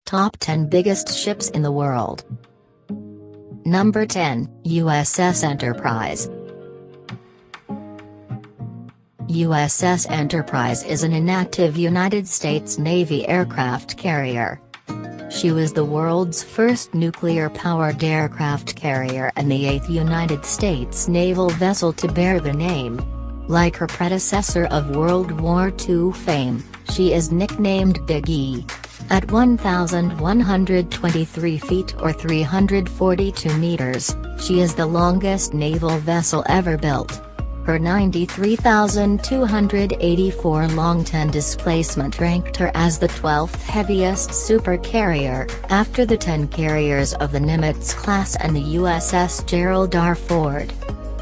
Top 10 Biggest Ships in the World. Number 10, USS Enterprise. USS Enterprise is an inactive United States Navy aircraft carrier. She was the world's first nuclear-powered aircraft carrier and the 8th United States naval vessel to bear the name. Like her predecessor of World War II fame, she is nicknamed Big E. At 1,123 feet or 342 meters, she is the longest naval vessel ever built. Her 93,284 long-ton displacement ranked her as the 12th heaviest supercarrier, after the 10 carriers of the Nimitz class and the USS Gerald R. Ford.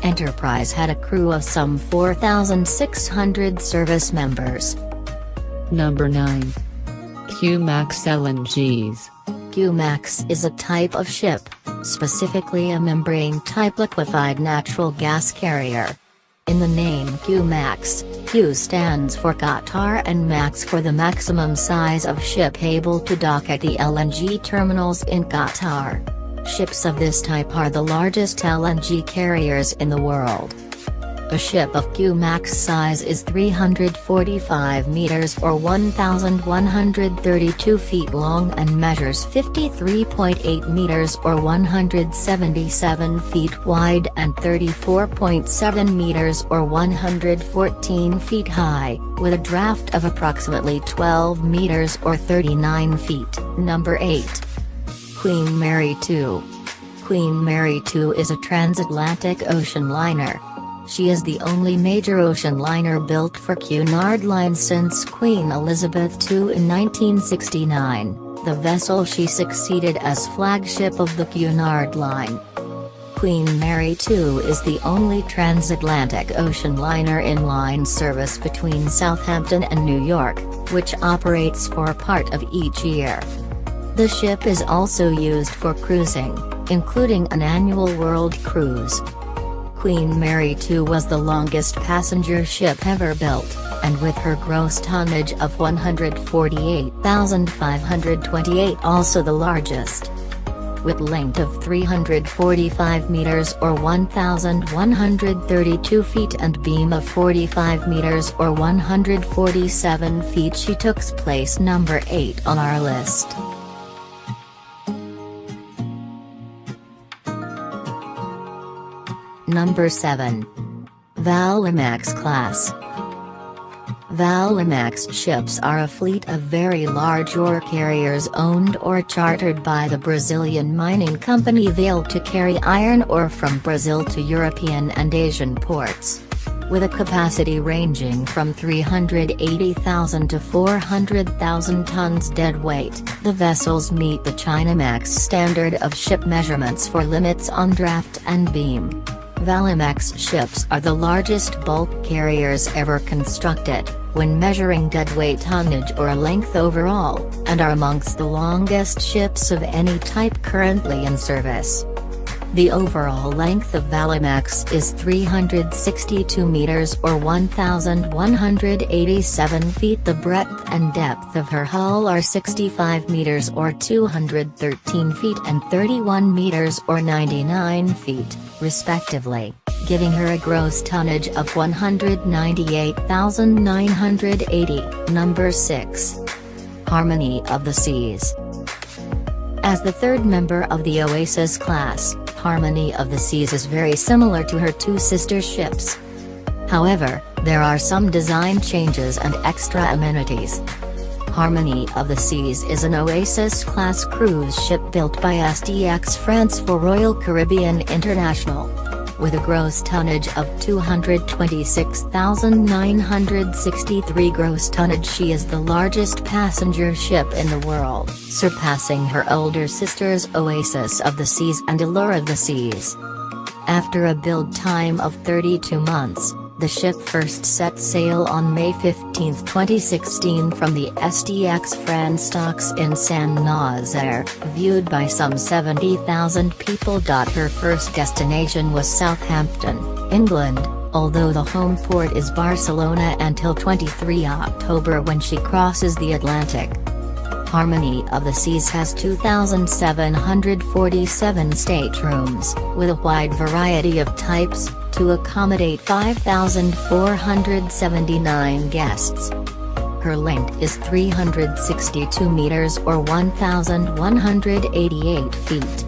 Enterprise had a crew of some 4,600 service members. Number 9. Q-Max LNGs. Q-Max is a type of ship, specifically a membrane-type liquefied natural gas carrier. In the name Q-Max, Q stands for Qatar and Max for the maximum size of ship able to dock at the LNG terminals in Qatar. Ships of this type are the largest LNG carriers in the world. A ship of Q-Max size is 345 meters or 1,132 feet long and measures 53.8 meters or 177 feet wide and 34.7 meters or 114 feet high, with a draft of approximately 12 meters or 39 feet. Number 8. Queen Mary II. Queen Mary II is a transatlantic ocean liner. She is the only major ocean liner built for Cunard Line since Queen Elizabeth II in 1969, the vessel she succeeded as flagship of the Cunard Line. Queen Mary II is the only transatlantic ocean liner in line service between Southampton and New York, which operates for a part of each year. The ship is also used for cruising, including an annual world cruise. Queen Mary II was the longest passenger ship ever built, and with her gross tonnage of 148,528 also the largest. With length of 345 meters or 1,132 feet and beam of 45 meters or 147 feet, she took place number 8 on our list. Number 7. Valemax class. Valemax ships are a fleet of very large ore carriers owned or chartered by the Brazilian mining company Vale to carry iron ore from Brazil to European and Asian ports. With a capacity ranging from 380,000 to 400,000 tons deadweight, the vessels meet the Chinamax standard of ship measurements for limits on draft and beam. Valemax ships are the largest bulk carriers ever constructed, when measuring deadweight tonnage or length overall, and are amongst the longest ships of any type currently in service. The overall length of Valemax is 362 meters or 1,187 feet. The breadth and depth of her hull are 65 meters or 213 feet and 31 meters or 99 feet, respectively, giving her a gross tonnage of 198,980. Number 6. Harmony of the Seas. As the third member of the Oasis class, Harmony of the Seas is very similar to her two sister ships. However, there are some design changes and extra amenities. Harmony of the Seas is an Oasis-class cruise ship built by SDX France for Royal Caribbean International. With a gross tonnage of 226,963 gross tonnage, she is the largest passenger ship in the world, surpassing her older sisters Oasis of the Seas and Allure of the Seas. After a build time of 32 months, the ship first set sail on May 15, 2016 from the SDX France docks in Saint-Nazaire, viewed by some 70,000 people. Her first destination was Southampton, England, although the home port is Barcelona until 23 October when she crosses the Atlantic. Harmony of the Seas has 2,747 staterooms, with a wide variety of types, to accommodate 5,479 guests. Her length is 362 meters or 1,188 feet.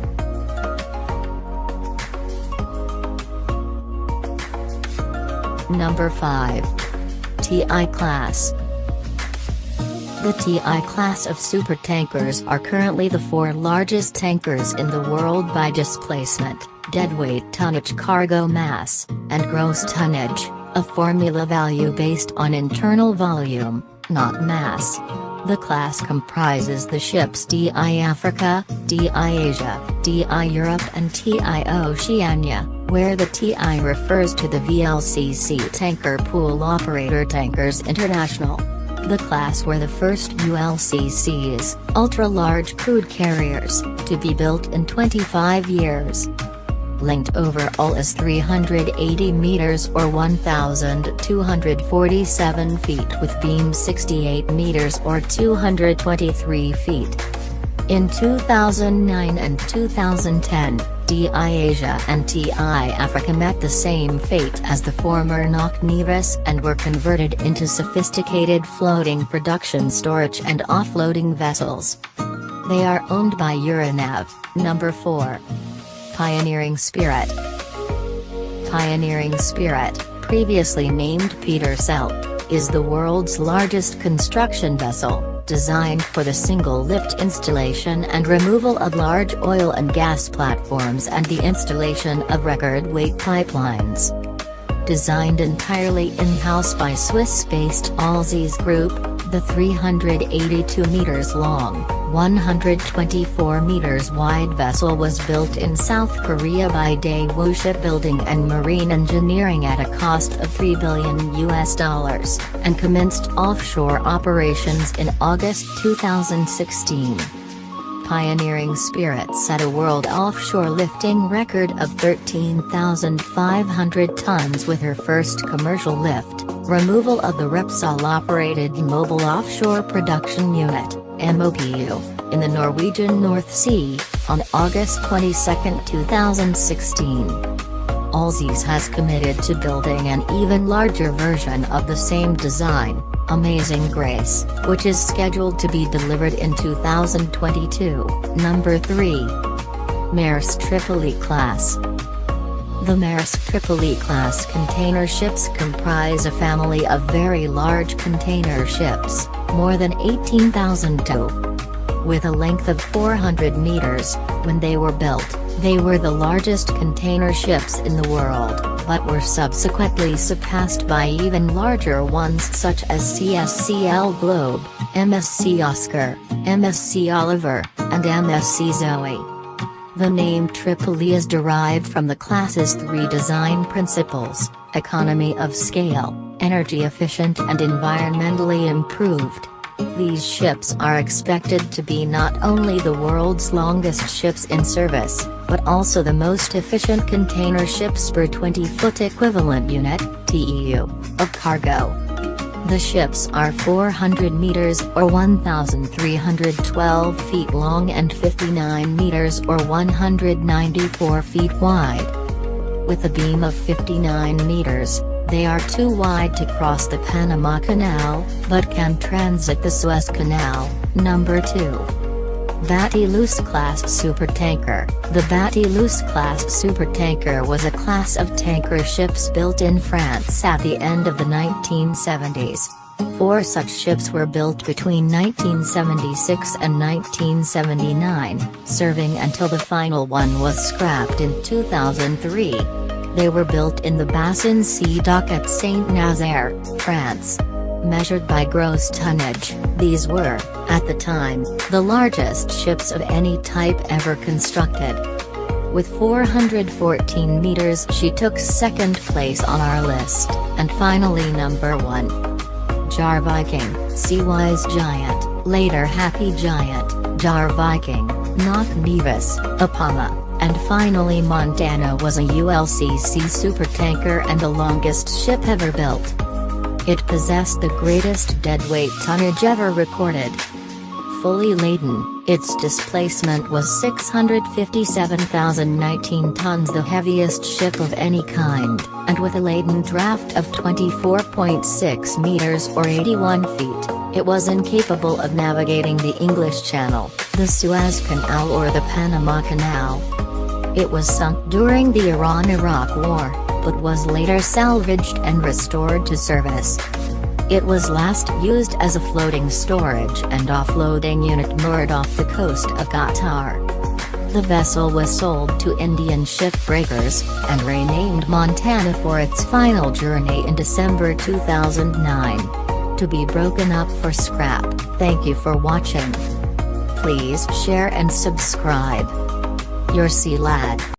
Number 5. TI Class. The TI class of supertankers are currently the 4 largest tankers in the world by displacement, deadweight tonnage, cargo mass, and gross tonnage, a formula value based on internal volume, not mass. The class comprises the ships TI Africa, TI Asia, TI Europe and TI Oceania, where the TI refers to the VLCC tanker pool operator Tankers International. The class were the first ULCCs, ultra-large crude carriers, to be built in 25 years. Length overall is 380 meters or 1,247 feet with beam 68 meters or 223 feet. In 2009 and 2010, TI Asia and TI Africa met the same fate as the former NOC Nevis and were converted into sophisticated floating production storage and offloading vessels. They are owned by Euronav. Number 4. Pioneering Spirit. Pioneering Spirit, previously named Petercell, is the world's largest construction vessel, designed for the single-lift installation and removal of large oil and gas platforms and the installation of record-weight pipelines. Designed entirely in-house by Swiss-based Allseas Group, the 382 meters long, 124 meters wide vessel was built in South Korea by Daewoo Shipbuilding and Marine Engineering at a cost of $3 billion and commenced offshore operations in August 2016. Pioneering Spirit set a world offshore lifting record of 13,500 tons with her first commercial lift, removal of the Repsol-operated Mobile Offshore Production Unit, MOPU, in the Norwegian North Sea, on August 22, 2016. Allseas has committed to building an even larger version of the same design, Amazing Grace, which is scheduled to be delivered in 2022. Number 3. Maersk Tripoli Class. The Maersk Tripoli class container ships comprise a family of very large container ships, more than 18,000 tow. With a length of 400 meters, when they were built, they were the largest container ships in the world, but were subsequently surpassed by even larger ones such as CSCL Globe, MSC Oscar, MSC Oliver, and MSC Zoe. The name Tripoli is derived from the class's 3 design principles: economy of scale, energy efficient and environmentally improved. These ships are expected to be not only the world's longest ships in service, but also the most efficient container ships per 20-foot equivalent unit (TEU) of cargo. The ships are 400 meters or 1,312 feet long and 59 meters or 194 feet wide. With a beam of 59 meters, they are too wide to cross the Panama Canal, but can transit the Suez Canal. Number 2. Batilus Class Supertanker. The Batilus Class Supertanker was a class of tanker ships built in France at the end of the 1970s. 4 such ships were built between 1976 and 1979, serving until the final one was scrapped in 2003. They were built in the Bassin Sea Dock at Saint-Nazaire, France. Measured by gross tonnage, these were, at the time, the largest ships of any type ever constructed. With 414 meters, she took second place on our list, and finally number 1. Jar Viking, Seawise Giant, later Happy Giant, Jar Viking, NOC Nevis, Apama, and finally Montana was a ULCC supertanker and the longest ship ever built. It possessed the greatest deadweight tonnage ever recorded. fully laden, its displacement was 657,019 tons, the heaviest ship of any kind, and with a laden draft of 24.6 meters or 81 feet, it was incapable of navigating the English Channel, the Suez Canal or the Panama Canal. It was sunk during the Iran-Iraq War, but was later salvaged and restored to service. It was last used as a floating storage and offloading unit moored off the coast of Qatar. The vessel was sold to Indian shipbreakers, and renamed Montana for its final journey in December 2009. To be broken up for scrap. Thank you for watching. Please share and subscribe. Your Sea Lad.